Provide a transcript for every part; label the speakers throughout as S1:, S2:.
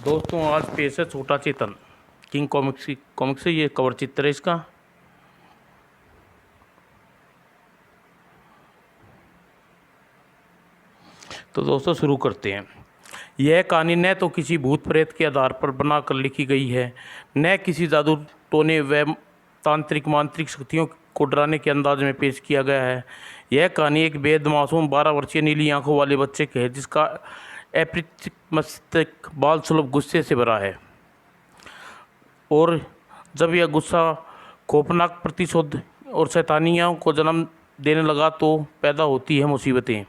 S1: दोस्तों आज पेश है छोटा चेतन किंग कॉमिक्स से ये कवर चित्र है इसका। तो दोस्तों शुरू करते हैं। यह कहानी न तो किसी भूत प्रेत के आधार पर बनाकर लिखी गई है, न किसी जादू टोने व तांत्रिक मांत्रिक शक्तियों को डराने के अंदाज में पेश किया गया है। यह कहानी एक बेहद मासूम 12 वर्षीय नीली आंखों वाले बच्चे की है, जिसका अपरिचित मस्तिष्क बाल सुलभ गुस्से से भरा है। और जब यह गुस्सा खौफनाक प्रतिशोध और शैतानियों को जन्म देने लगा तो पैदा होती है मुसीबतें।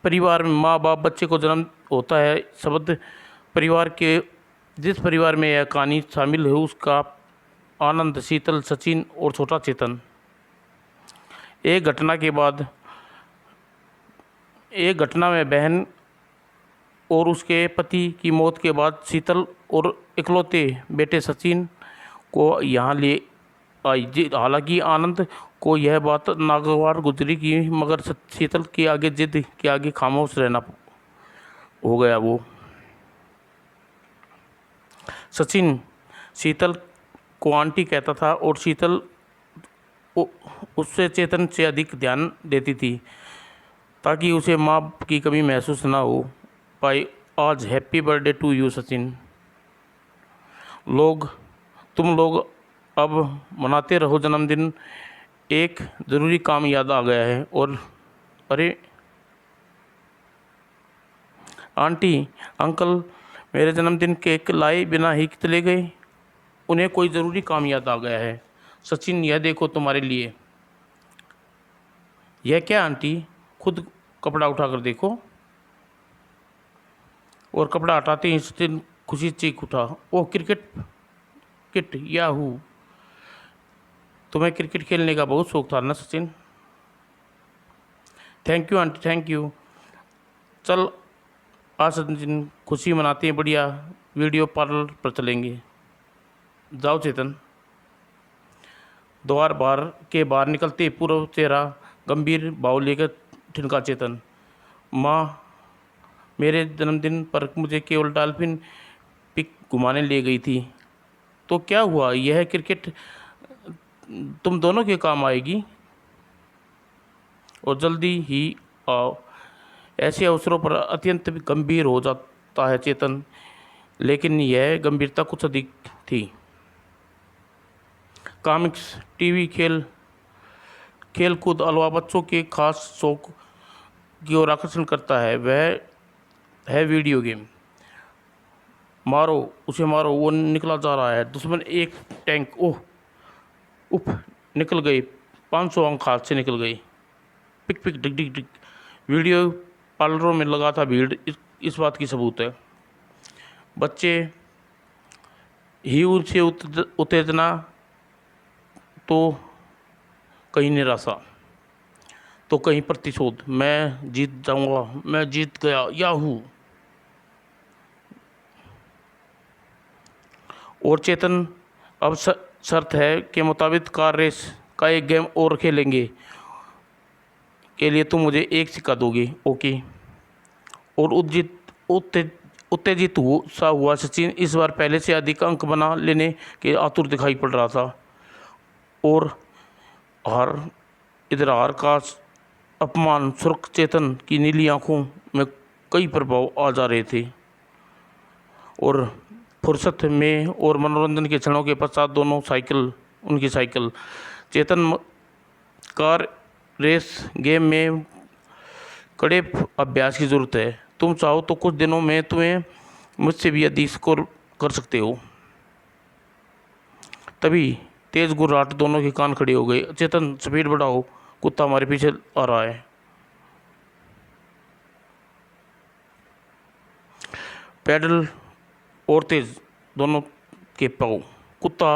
S1: परिवार में माँ बाप बच्चे को जन्म होता है शब्द परिवार के। जिस परिवार में यह कहानी शामिल है उसका आनंद, शीतल, सचिन और छोटा चेतन। एक घटना में बहन और उसके पति की मौत के बाद शीतल और इकलौते बेटे सचिन को यहाँ ले आई। हालांकि आनंद को यह बात नागवार गुजरी की, मगर शीतल के आगे जिद के आगे खामोश रहना हो गया। वो सचिन शीतल को आंटी कहता था और शीतल उससे चेतन से अधिक ध्यान देती थी ताकि उसे माँ की कमी महसूस ना हो पाए। आज happy birthday to you Sachin. तुम लोग अब मनाते रहो जन्मदिन। एक ज़रूरी काम याद आ गया है। और अरे आंटी अंकल मेरे जन्मदिन केक लाए बिना ही चले गए। उन्हें कोई ज़रूरी काम याद आ गया है। सचिन यह देखो तुम्हारे लिए। यह क्या आंटी? खुद कपड़ा उठाकर देखो। और कपड़ा हटाते ही सचिन खुशी चीख उठा। ओह क्रिकेट किट, याहू! तुम्हें क्रिकेट खेलने का बहुत शौक था ना Sachin? Thank you aunty, thank you. चल आज सचिन खुशी मनाते हैं, बढ़िया वीडियो पार्लर पर चलेंगे। जाओ चेतन। द्वार बाहर निकलते पूरा चेहरा गंभीर भाव लेकर ठिनका चेतन। माँ मेरे जन्मदिन पर मुझे केवल डॉल्फिन पिक घुमाने ले गई थी। तो क्या हुआ? यह क्रिकेट तुम दोनों के काम आएगी और जल्दी ही आओ। ऐसे अवसरों पर अत्यंत गंभीर हो जाता है चेतन, लेकिन यह गंभीरता कुछ अधिक थी। कॉमिक्स, टीवी, खेल कूद अलावा बच्चों के खास शौक की ओर आकर्षण करता है वह है वीडियो गेम। मारो उसे मारो, वो निकला जा रहा है दुश्मन। एक टैंक, ओह उफ, निकल गई। 500 अंक हाथ से निकल गई। पिक पिक डिग डिग डिग। वीडियो पार्लरों में लगा था भीड़, इस बात की सबूत है। बच्चे ही उनसे उत्तेजना तो कहीं निराशा तो कहीं प्रतिशोध। मैं जीत जाऊंगा, मैं जीत गया, याहू! और चेतन अब शर्त है के मुताबिक कार रेस का एक गेम और खेलेंगे। के लिए तुम मुझे एक सिक्का दोगे, ओके? और उत्तेजित हुआ सचिन इस बार पहले से अधिक अंक बना लेने के आतुर दिखाई पड़ रहा था। और हार का अपमान सुर्ख चेतन की नीली आंखों में कई प्रभाव आ जा रहे थे। और फुर्सत में और मनोरंजन के क्षणों के पश्चात उनकी साइकिल चेतन कार रेस गेम में कड़े अभ्यास की ज़रूरत है। तुम चाहो तो कुछ दिनों में तुम्हें मुझसे भी अधिक स्कोर कर सकते हो। तभी तेज गुर्राहट, दोनों के कान खड़े हो गए। चेतन स्पीड बढ़ाओ, कुत्ता हमारे पीछे आ रहा है। पैडल और तेज दोनों के पाओ। कुत्ता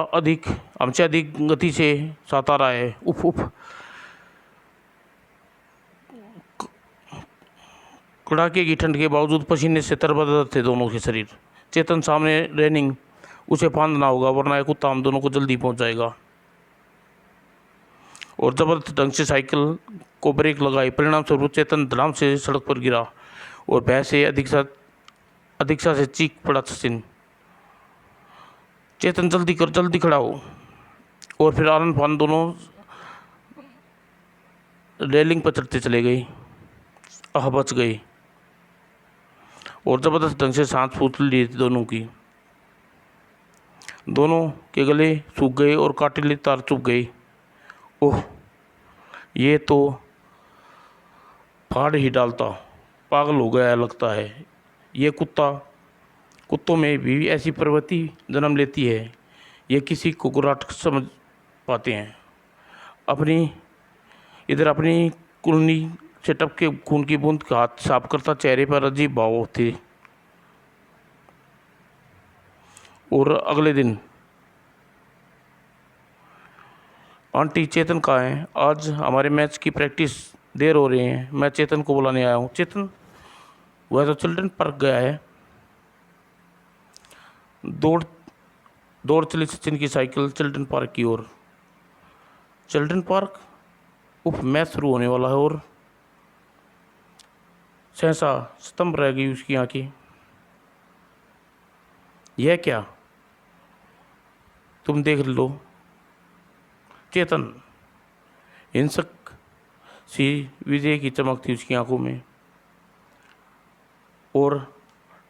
S1: हमसे अधिक गति से साथ आ रहा है। उफ उफ। कड़ाके की ठंड के बावजूद पसीने से तरबतर थे दोनों के शरीर। चेतन सामने रेनिंग, उसे फांदना होगा वरना यह कुत्ता हम दोनों को जल्दी पहुंच जाएगा। और जबरदस्त ढंग से साइकिल को ब्रेक लगाई। परिणाम स्वरूप चेतन धड़ाम से सड़क पर गिरा और भय से अधिक्षा से चीख पड़ा सचिन, चेतन जल्दी कर, जल्दी खड़ा हो। और फिर आनंद फान दोनों रेलिंग पर चढ़ते चले गए। बच गए। और ज़बरदस्त ढंग से सांस फूल ली थी दोनों की। दोनों के गले सूख गए और काटिले तार चुभ गए। ओह, ये तो फाड़ ही डालता, पागल हो गया लगता है। ये कुत्तों में भी ऐसी प्रवृत्ति जन्म लेती है। ये किसी को गुराट समझ पाते हैं। अपनी कुल्हनी से टपके खून की बूंद का हाथ साफ करता चेहरे पर अजीब भाव थे। और अगले दिन, आंटी चेतन कहाँ है? आज हमारे मैच की प्रैक्टिस देर हो रही है, मैं चेतन को बुलाने आया हूँ। चेतन? वह तो चिल्ड्रन पार्क गया है। दौड़ चली सचिन की साइकिल चिल्ड्रन पार्क की ओर। Children park? मैच शुरू होने वाला है। और सहसा स्तंभ रह गई उसकी आंखें। यह क्या? तुम देख लो। चेतन? हिंसक सी विजय की चमक थी उसकी आंखों में। और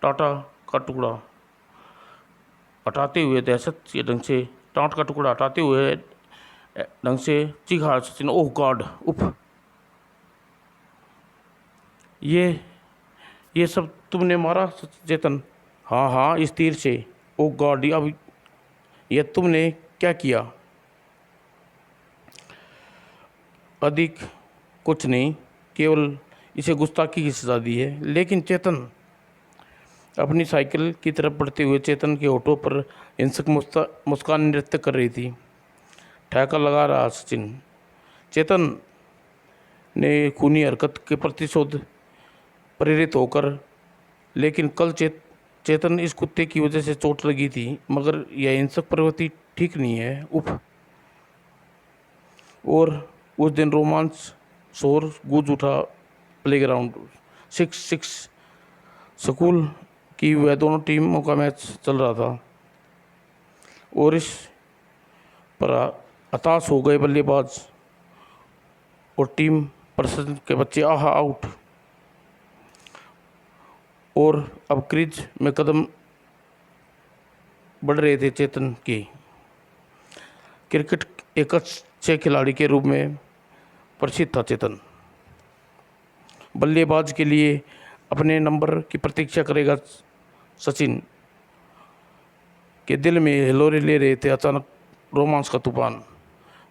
S1: टाटा का टुकड़ा हटाते हुए दहशत के ढंग से टाट का टुकड़ा हटाते हुए ढंग से चीखा सचिन, ओह गॉड! ये सब तुमने मारा चेतन? हाँ, इस तीर से। ओह गॉड! अब यह तुमने क्या किया? अधिक कुछ नहीं, केवल इसे गुस्ताखी की सजा दी है। लेकिन चेतन? अपनी साइकिल की तरफ बढ़ते हुए चेतन के होठों पर हिंसक मुस्कान नृत्य कर रही थी। ठहाका लगा रहा सचिन। चेतन ने खूनी हरकत के प्रतिशोध प्रेरित होकर, लेकिन कल चेतन इस कुत्ते की वजह से चोट लगी थी, मगर यह हिंसक प्रवृत्ति ठीक नहीं है। और उस दिन रोमांच शोर गूंज उठा प्लेग्राउंड। 6-6 स्कूल की वह दोनों टीमों का मैच चल रहा था। और इस पर हताश हो गए बल्लेबाज और टीम प्रशासन के बच्चे। आउट! और अब क्रीज में कदम बढ़ रहे थे चेतन के। क्रिकेट एक अच्छे खिलाड़ी के रूप में परिचित था चेतन। बल्लेबाज के लिए अपने नंबर की प्रतीक्षा करेगा। सचिन के दिल में हिलोरे ले रहे थे अचानक रोमांस का तूफान।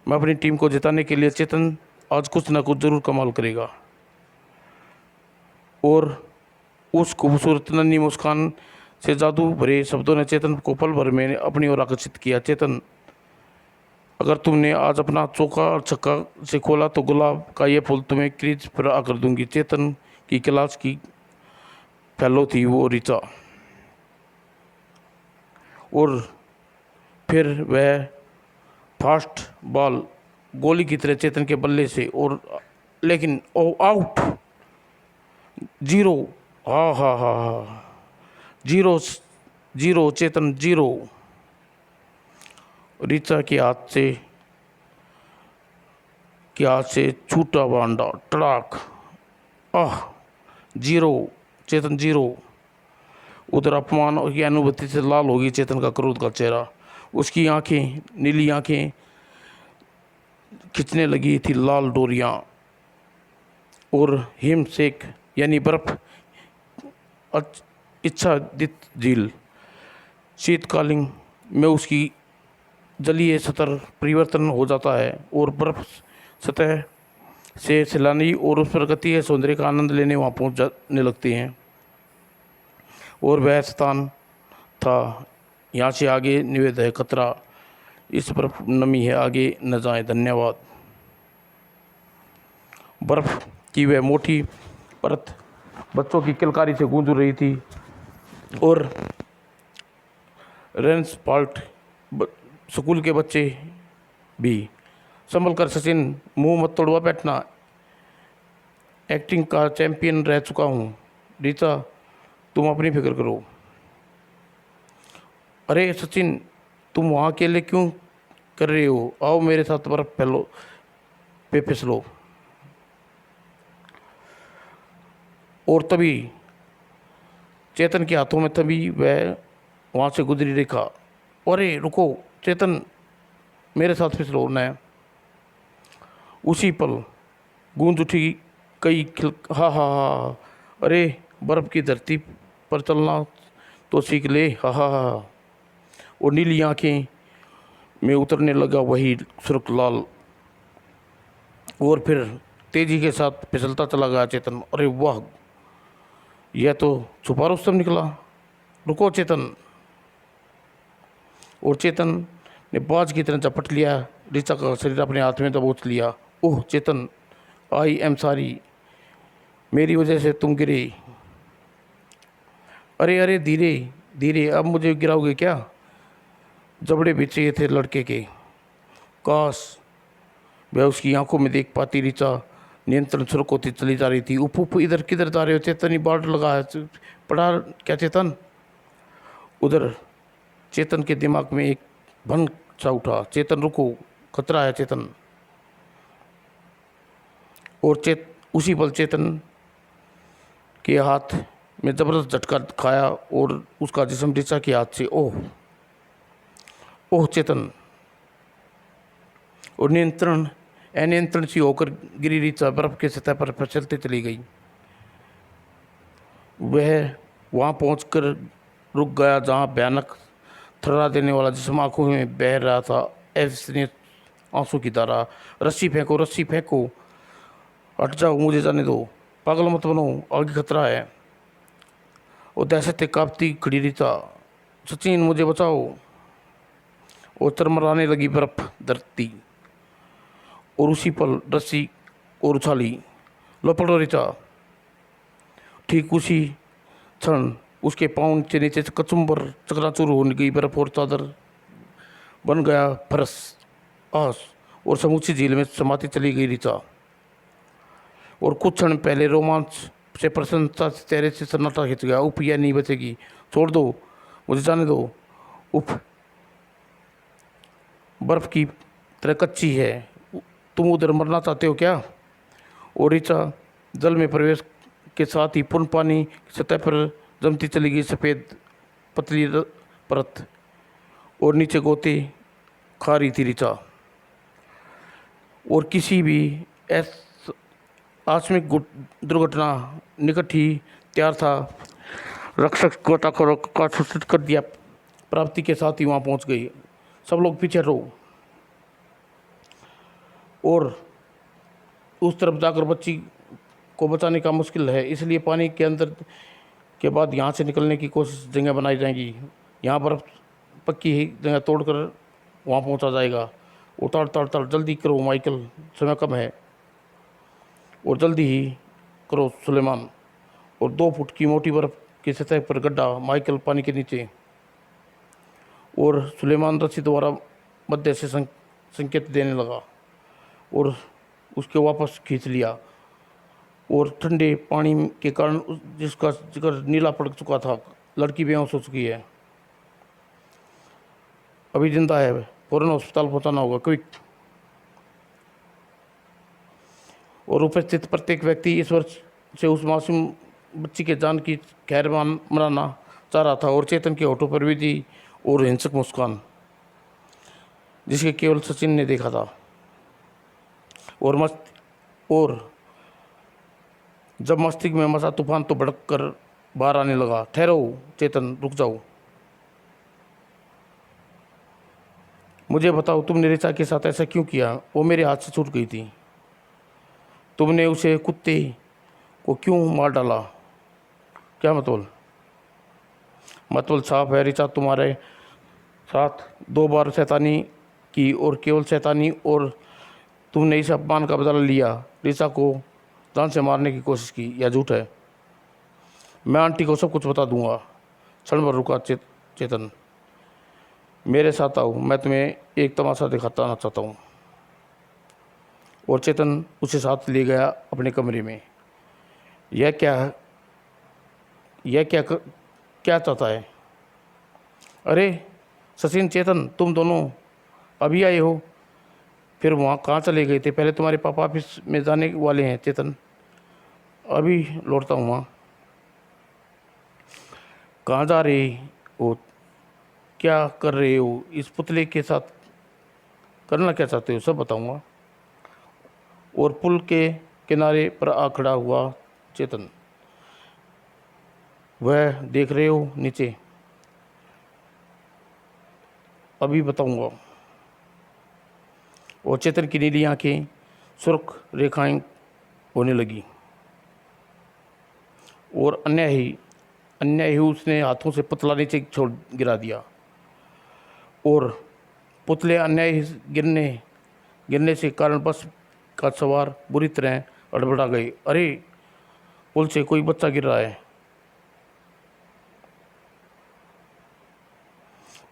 S1: मैं अपनी टीम को जिताने के लिए चेतन आज कुछ ना कुछ जरूर कमाल करेगा। और उस खूबसूरत नन्ही मुस्कान से जादू भरे शब्दों ने चेतन को पल भर में अपनी ओर आकर्षित किया। चेतन, अगर तुमने आज अपना चौका और छक्का से खोला तो गुलाब का ये फूल तुम्हें क्रीज पर आकर दूंगी। चेतन की क्लास की फेलो थी वो ऋचा। और फिर वह फास्ट बॉल गोली की तरह चेतन के बल्ले से, और लेकिन आउट! 0! हा 0 चेतन 0। ऋचा के हाथ से छूटा बांडा टड़ाक। 0 चेतन 0। उधर अपमान की अनुभूति से लाल हो गई चेतन का क्रोध का चेहरा। उसकी आंखें, नीली आंखें खिंचने लगी थी लाल डोरियां। और हिमसेक यानी बर्फ इच्छादित झील शीतकालीन में उसकी जलीय सतह परिवर्तन हो जाता है और बर्फ सतह से सैलानी और उस प्रकृति के सौंदर्य का आनंद लेने वहाँ पहुँच जाने लगते हैं। और वह स्थान था, यहाँ से आगे निवेद है खतरा, इस बर्फ नमी है, आगे न जाएं, धन्यवाद। बर्फ की वह मोटी परत बच्चों की किलकारी से गूंज रही थी। और रेंस पाल्ट स्कूल के बच्चे भी। संभल कर सचिन, मुंह मत तोड़वा बैठना, एक्टिंग का चैंपियन रह चुका हूँ। रीता तुम अपनी फिक्र करो। अरे सचिन, तुम वहाँ अकेले क्यों कर रहे हो? आओ मेरे साथ बर्फ पे फिसलो। और तभी चेतन के हाथों में तभी वह वहाँ से गुजरी रेखा। अरे रुको चेतन, मेरे साथ फिसलो न। उसी पल गूंज उठी कई खिल हा हा हा। अरे बर्फ की धरती पर चलना तो सीख ले, हा हा हा। और नीली आंखें में उतरने लगा वही सुर्ख लाल, और फिर तेजी के साथ फिसलता चला गया चेतन। अरे वाह, यह तो छुपा रुस्तम निकला। रुको चेतन। और चेतन ने बाज की तरह झपट लिया ऋचा का शरीर अपने हाथ में दबोच लिया। ओह चेतन, आई एम सॉरी, मेरी वजह से तुम गिरे। अरे अरे धीरे धीरे, अब मुझे गिराओगे क्या? जबड़े भी चाहिए थे लड़के के। काश वह उसकी आंखों में देख पाती। ऋचा नियंत्रण शुरू होती चली जा रही थी। उप उप, इधर किधर जा रहे हो चेतन? ही बाढ़ लगा है, पड़ा क्या चेतन? उधर चेतन के दिमाग में एक भन सा उठा। चेतन रुको, खतरा है चेतन। और उसी पल चेतन के हाथ में जबरदस्त झटका खाया और उसका जिस्म ऋचा के हाथ से ओह ओह चेतन। और अनियंत्रण सी होकर गिरी ऋचा बर्फ के सतह पर फिसलते चली गई। वह वहाँ पहुंचकर रुक गया जहाँ भयानक थर्रा देने वाला जिस्म आंखों में बह रहा था ऐसे आंसू की धारा। रस्सी फेंको, रस्सी फेंको, हट जाओ, मुझे जाने दो, पागल मत बनो, आगे खतरा है। और दहशत से कांपती खड़ी ऋचा, सचिन मुझे बचाओ। और चरमराने लगी बर्फ धरती। और उसी पल रस्सी और उछाली, लो पकड़ो ऋचा। ठीक उसी क्षण उसके पाँव के नीचे से कचुम्बर चकनाचूर हो गई बर्फ और चादर बन गया फरस आस, और समूची झील में समाती चली गई ऋचा। और कुछ क्षण पहले रोमांच से प्रसन्नता से चेहरे से सन्नाटा खिंच गया। उफ, यह नहीं बचेगी, छोड़ दो, मुझे जाने दो। उफ, बर्फ की तरह कच्ची है, तुम उधर मरना चाहते हो क्या? और ऋचा जल में प्रवेश के साथ ही पूर्ण पानी की सतह पर जमती चली गई सफ़ेद पतली परत, और नीचे गोते खा रही थी ऋचा। और किसी भी आकस्मिक दुर्घटना निकट ही तैयार था। रक्षक गोताखोरों का सूचित कर दिया। प्राप्ति के साथ ही वहाँ पहुँच गई। सब लोग पीछे रहो। और उस तरफ जाकर बच्ची को बचाने का मुश्किल है, इसलिए पानी के अंदर के बाद यहाँ से निकलने की कोशिश जगह बनाई जाएगी। यहाँ बर्फ पक्की ही जगह तोड़कर वहाँ पहुँचा जाएगा। उतार ताड़ ताड़ जल्दी करो माइकल, समय कम है। और जल्दी ही करो सुलेमान। और 2 फुट की मोटी बर्फ की सतह पर गड्ढा, माइकल पानी के नीचे। और सुलेमान रस्सी द्वारा मध्य से संकेत देने लगा और उसके वापस खींच लिया। और ठंडे पानी के कारण जिसका जिगर नीला पड़ चुका था, लड़की बेहोश हो चुकी है, अभी जिंदा है, फौरन अस्पताल पहुंचाना होगा, क्विक। और उपस्थित प्रत्येक व्यक्ति इस वर्ष से उस मासूम बच्ची के जान की खैर मनाना चाह रहा था। और चेतन के होठों पर विधि और हिंसक मुस्कान, जिसके केवल सचिन ने देखा था। और जब मस्तिष्क में मचा तूफान तो भड़क कर बाहर आने लगा। ठहरो चेतन, रुक जाओ, मुझे बताओ तुमने ऋचा के साथ ऐसा क्यों किया? वो मेरे हाथ से छूट गई थी। तुमने उसे कुत्ते को क्यों मार डाला? क्या मतलब? मतलब साफ है, ऋचा तुम्हारे साथ 2 बार शैतानी की और केवल शैतानी, और तुमने इस अपमान का बदला लिया। ऋचा को जान से मारने की कोशिश की, या झूठ है? मैं आंटी को सब कुछ बता दूंगा। क्षण भर रुका चेतन, मेरे साथ आओ, मैं तुम्हें एक तमाशा दिखाना चाहता हूँ। और चेतन उसे साथ ले गया अपने कमरे में। यह क्या है? यह क्या चाहता है? अरे सचिन, चेतन, तुम दोनों अभी आए हो? फिर वहाँ कहाँ चले गए थे? पहले तुम्हारे पापा ऑफिस में जाने वाले हैं चेतन। अभी लौटता हूँ। वहाँ कहाँ जा रहे हो? क्या कर रहे हो इस पुतले के साथ? करना क्या चाहते हो सब बताऊंगा। और पुल के किनारे पर आ खड़ा हुआ चेतन। वह देख रहे हो नीचे? अभी बताऊंगा। और चेतन की नीली आंखें सुर्ख रेखाएं होने लगी और अन्य ही उसने हाथों से पुतला नीचे छोड़ गिरा दिया और पुतले अन्य ही गिरने से कारण बस का सवार बुरी तरह अड़बड़ा गए। अरे, पुल से कोई बच्चा गिर रहा है।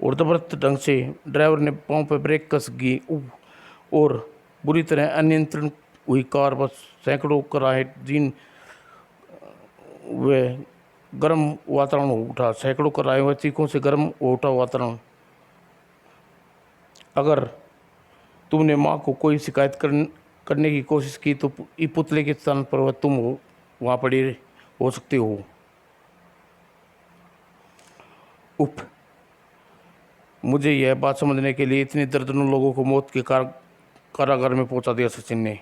S1: और जबरदस्त ढंग से ड्राइवर ने पाँव पर ब्रेक कस दी और बुरी तरह अनियंत्रण हुई कार बस सैकड़ों कराहे दिन व गर्म वातावरण हो उठा। सैकड़ों कराहे हुए चीखों से गर्म हो उठा वातावरण। अगर तुमने माँ को कोई शिकायत करने की कोशिश की तो पुतले के स्थान पर तुम हो वहाँ पड़े हो सकते हो। उफ, मुझे यह बात समझने के लिए इतने दर्जनों लोगों को मौत के कारागार में पहुंचा दिया सचिन ने।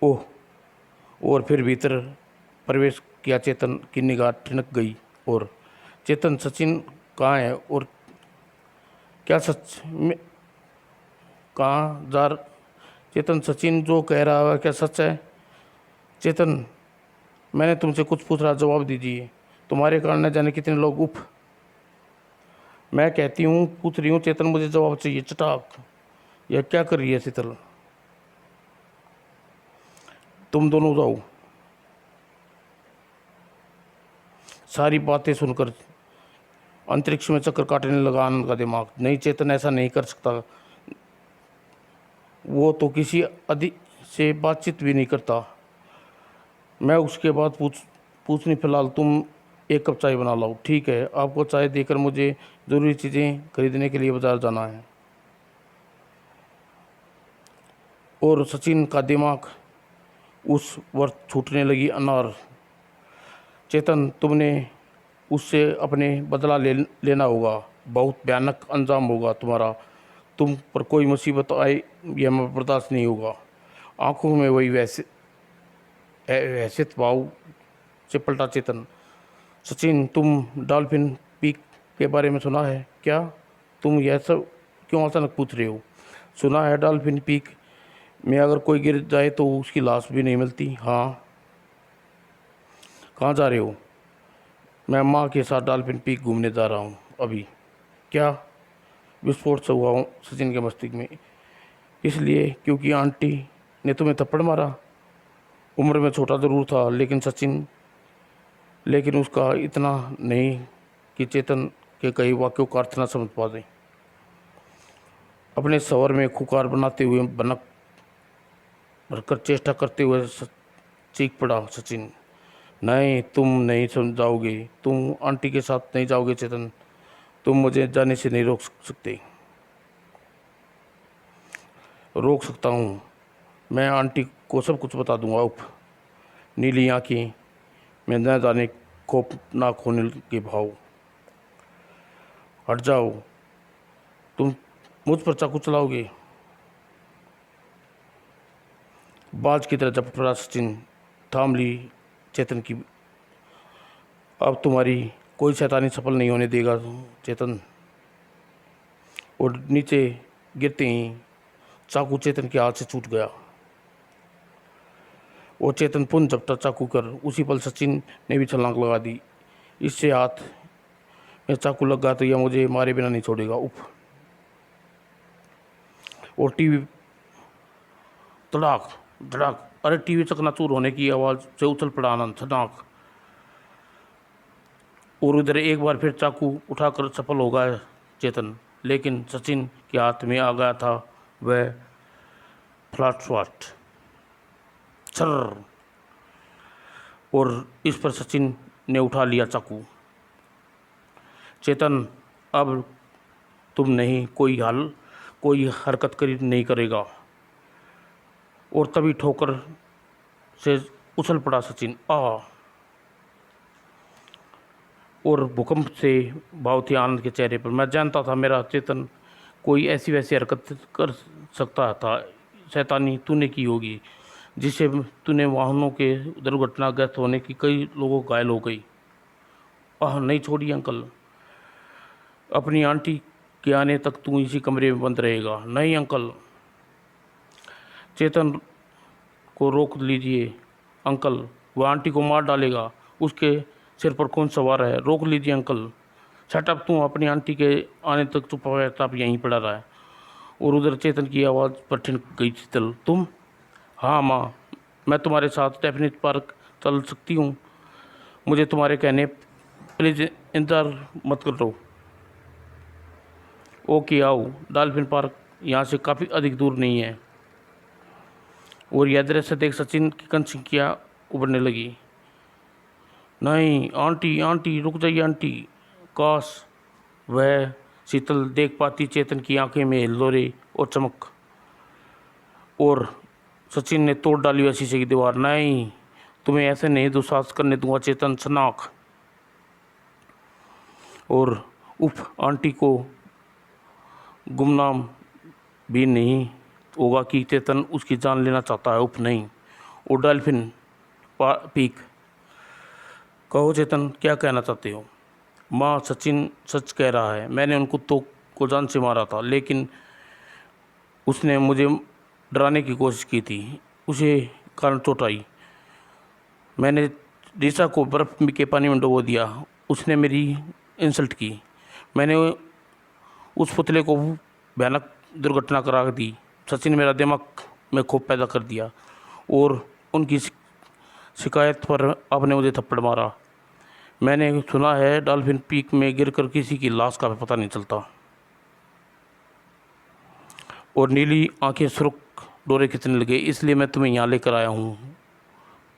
S1: ओह, और फिर भीतर प्रवेश किया। चेतन की निगाह ठिनक गई और चेतन, सचिन कहाँ है? और क्या सच में कहाँ जा? चेतन, सचिन जो कह रहा है क्या सच है? चेतन, मैंने तुमसे कुछ पूछ रहा, जवाब दीजिए। तुम्हारे कारण न जाने कितने लोग। उफ, मैं कहती हूँ पूछ रही हूँ चेतन, मुझे जवाब चाहिए। चटाक, यह क्या कर रही है शीतल? तुम दोनों जाओ। सारी बातें सुनकर अंतरिक्ष में चक्कर काटने लगा आनंद का दिमाग। नहीं चेतन, ऐसा नहीं कर सकता। वो तो किसी अधि से बातचीत भी नहीं करता। मैं उसके बाद पूछनी। फिलहाल तुम एक कप चाय बना लाओ। ठीक है, आपको चाय देकर मुझे ज़रूरी चीज़ें खरीदने के लिए बाजार जाना है। और सचिन का दिमाग उस वक्त छूटने लगी अनार। चेतन, तुमने उससे अपने बदला लेना होगा। बहुत भयानक अंजाम होगा तुम्हारा। तुम पर कोई मुसीबत आए यह मैं बर्दाश्त नहीं होगा। आंखों में वही हैसियत भाव से पलटा चेतन। सचिन, तुम डॉल्फिन पीक के बारे में सुना है क्या? तुम यह सब क्यों अचानक पूछ रहे हो? सुना है, डॉल्फिन पीक में अगर कोई गिर जाए तो उसकी लाश भी नहीं मिलती। हाँ। कहाँ जा रहे हो? मैं माँ के साथ डॉल्फिन पीक घूमने जा रहा हूँ अभी। क्या? विस्फोट से हुआ हूँ सचिन के मस्तिष्क में। इसलिए क्योंकि आंटी ने तुम्हें थप्पड़ मारा? उम्र में छोटा ज़रूर था लेकिन उसका इतना नहीं कि चेतन के कई वाक्यों का अर्थ न समझ पा दे। अपने सवर में खुकार बनाते हुए बनक भरकर चेष्टा करते हुए चीख पड़ा सचिन। नहीं, तुम नहीं समझाओगे। तुम आंटी के साथ नहीं जाओगे चेतन। तुम मुझे जाने से नहीं रोक सकते। रोक सकता हूँ। मैं आंटी को सब कुछ बता दूंगा। उफ, नीली आँखें में न जाने खौफनाक होने के भाव। हट जाओ। तुम मुझ पर चाकू चलाओगे? बाज की तरह झपट पड़ा सचिन। थाम ली चेतन की। अब तुम्हारी कोई शैतानी सफल नहीं होने देगा चेतन। और नीचे गिरते ही चाकू चेतन के हाथ से छूट गया और चेतन पुनः झपटा चाकू कर उसी पल सचिन ने भी छलांग लगा दी। इससे हाथ में चाकू लग गया तो यह मुझे मारे बिना नहीं छोड़ेगा। उफ। और टीवी धड़ाक धड़ाक। अरे, टीवी चकनाचूर होने की आवाज़ से उछल पड़ा आनंद। धड़ाक। और उधर एक बार फिर चाकू उठाकर सफल हो गया चेतन, लेकिन सचिन के हाथ में आ गया था वह फ्लैट छर। और इस पर सचिन ने उठा लिया चाकू। चेतन, अब तुम नहीं कोई हरकत नहीं करेगा। और तभी ठोकर से उछल पड़ा सचिन। और भूकंप से भाव थी आनंद के चेहरे पर। मैं जानता था मेरा चेतन कोई ऐसी वैसी हरकत कर सकता था। शैतानी तूने की होगी, जिससे तूने वाहनों के दुर्घटनाग्रस्त होने की कई लोगों घायल हो गई। नहीं छोड़ी अंकल, अपनी आंटी के आने तक तू इसी कमरे में बंद रहेगा। नहीं अंकल, चेतन को रोक लीजिए अंकल, वह आंटी को मार डालेगा। उसके सिर पर कौन सवार है? रोक लीजिए अंकल। शटअप, तू अपनी आंटी के आने तक चुपचाप यहीं पड़ा रहा है। और उधर चेतन की आवाज़ पर ठिनक गई शीतल। तुम? हाँ माँ, मैं तुम्हारे साथ डेफिनेट पार्क चल सकती हूँ। मुझे तुम्हारे कहने प्लीज़ इंतज़ार मत करो। ओके आओ। डॉल्फिन पार्क यहाँ से काफ़ी अधिक दूर नहीं है। और यह दृश्य देख सचिन की कंसियाँ उभरने लगी। नहीं आंटी, आंटी रुक जाइए आंटी। काश वह शीतल देख पाती चेतन की आंखें में हिलोरे और चमक। और सचिन ने तोड़ डाली वह शीशे की दीवार। नहीं, तुम्हें ऐसे नहीं दुस्साहस करने दूंगा चेतन शनाख। और उफ, आंटी को गुमनाम भी नहीं होगा कि चेतन उसकी जान लेना चाहता है। उफ नहीं। और डॉल्फिन पीक, कहो चेतन, क्या कहना चाहते हो? माँ, सचिन सच कह रहा है। मैंने उन कुत्तों को जान से मारा था, लेकिन उसने मुझे डराने की कोशिश की थी। उसे कारण चोट आई। मैंने रिसा को बर्फ़ के पानी में डुबो दिया। उसने मेरी इंसल्ट की। मैंने उस पुतले को भयानक दुर्घटना करा दी। सचिन मेरा दिमाग में खूब पैदा कर दिया। और उनकी शिकायत पर आपने मुझे थप्पड़ मारा। मैंने सुना है डॉल्फिन पीक में गिरकर किसी की लाश का पता नहीं चलता। और नीली आंखें सुर्ख डोरे खींचने लगे। इसलिए मैं तुम्हें यहाँ लेकर आया हूँ,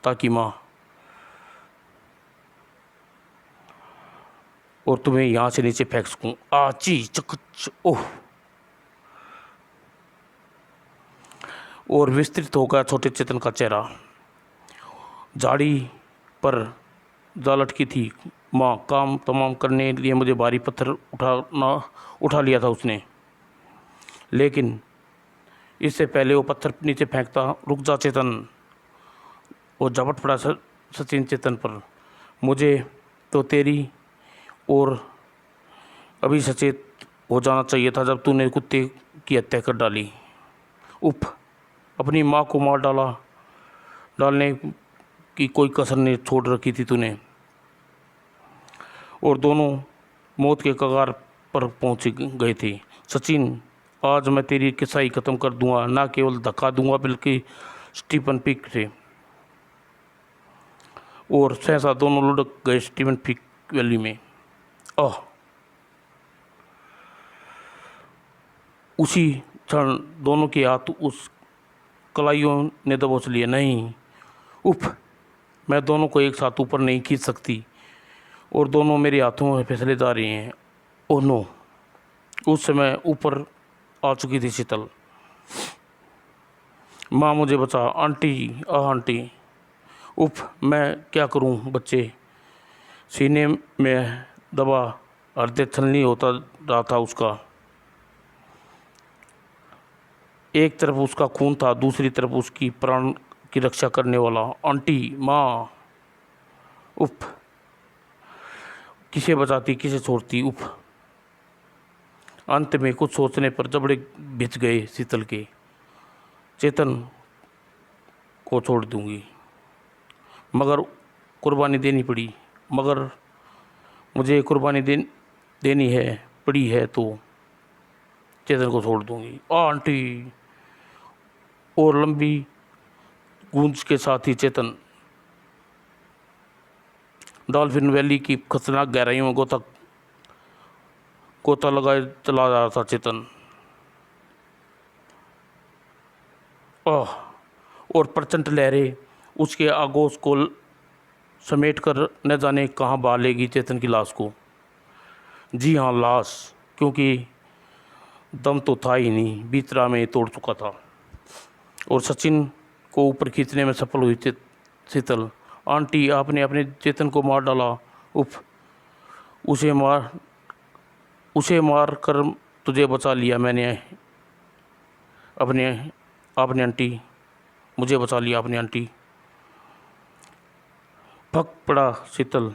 S1: ताकि माँ, और तुम्हें यहाँ से नीचे फेंक सकूँ। आची चकच ओह। और विस्तृत होगा छोटे चेतन का चेहरा। झाड़ी पर जा लटकी थी। माँ, काम तमाम करने लिए मुझे भारी पत्थर उठा लिया था उसने, लेकिन इससे पहले वो पत्थर नीचे फेंकता। रुक जा चेतन। वो झपट पड़ा सचिन चेतन पर। मुझे तो तेरी और अभी सचेत हो जाना चाहिए था जब तूने कुत्ते की हत्या कर डाली। उफ, अपनी माँ को मार डालने की कोई कसर नहीं छोड़ रखी थी तूने। और दोनों मौत के कगार पर पहुंच गए थे। सचिन, आज मैं तेरी किसाई ख़त्म कर दूंगा, ना केवल धक्का दूंगा बल्कि स्टीफन पीक से। और सहसा दोनों लुढ़क गए स्टीफन पीक वैली में। उसी क्षण दोनों के हाथ उस कलाइयों ने दबोच लिए। नहीं, उफ, मैं दोनों को एक साथ ऊपर नहीं खींच सकती, और दोनों मेरे हाथों में फिसले जा रहे हैं। Oh no. उस समय ऊपर आ चुकी थी शीतल। माँ, मुझे बचा। Aunty, aunty. उफ, मैं क्या करूं? बच्चे सीने में दबा हृदय छलनी होता रहा था उसका। एक तरफ उसका खून था, दूसरी तरफ उसकी प्राण की रक्षा करने वाला आंटी। माँ, उफ, किसे बचाती, किसे छोड़ती? उफ। अंत में कुछ सोचने पर जबड़े भिज गए शीतल के। चेतन को छोड़ दूंगी, मगर कुर्बानी देनी पड़ी। मगर मुझे कुर्बानी देनी है पड़ी है तो चेतन को छोड़ दूंगी आंटी। और लंबी गूंज के साथ ही चेतन डॉल्फिन वैली की खतरनाक गहराइयों में गोता लगाए चला जा रहा था चेतन। और प्रचंड लहरें उसके आगोश को समेट कर न जाने कहाँ बहा लेगी चेतन की लाश को। जी हाँ, लाश, क्योंकि दम तो था ही नहीं, भीतरा में तोड़ चुका था। और सचिन को ऊपर खींचने में सफल हुई शीतल। आंटी, आपने अपने चेतन को मार डाला। उफ, उसे मार कर तुझे बचा लिया मैंने। अपने आपने आंटी, मुझे बचा लिया आपने आंटी। फक पड़ा शीतल।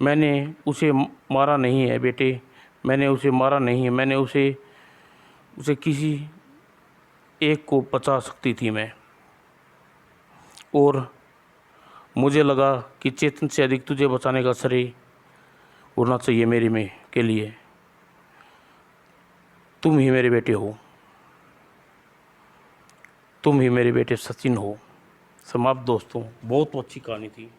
S1: मैंने उसे मारा नहीं है बेटे, मैंने उसे मारा नहीं है। मैंने उसे किसी एक को बचा सकती थी मैं। और मुझे लगा कि चेतन से अधिक तुझे बचाने का श्रेय होना चाहिए मेरे में के लिए। तुम ही मेरे बेटे हो, तुम ही मेरे बेटे सचिन हो। समाप्त दोस्तों, बहुत अच्छी कहानी थी।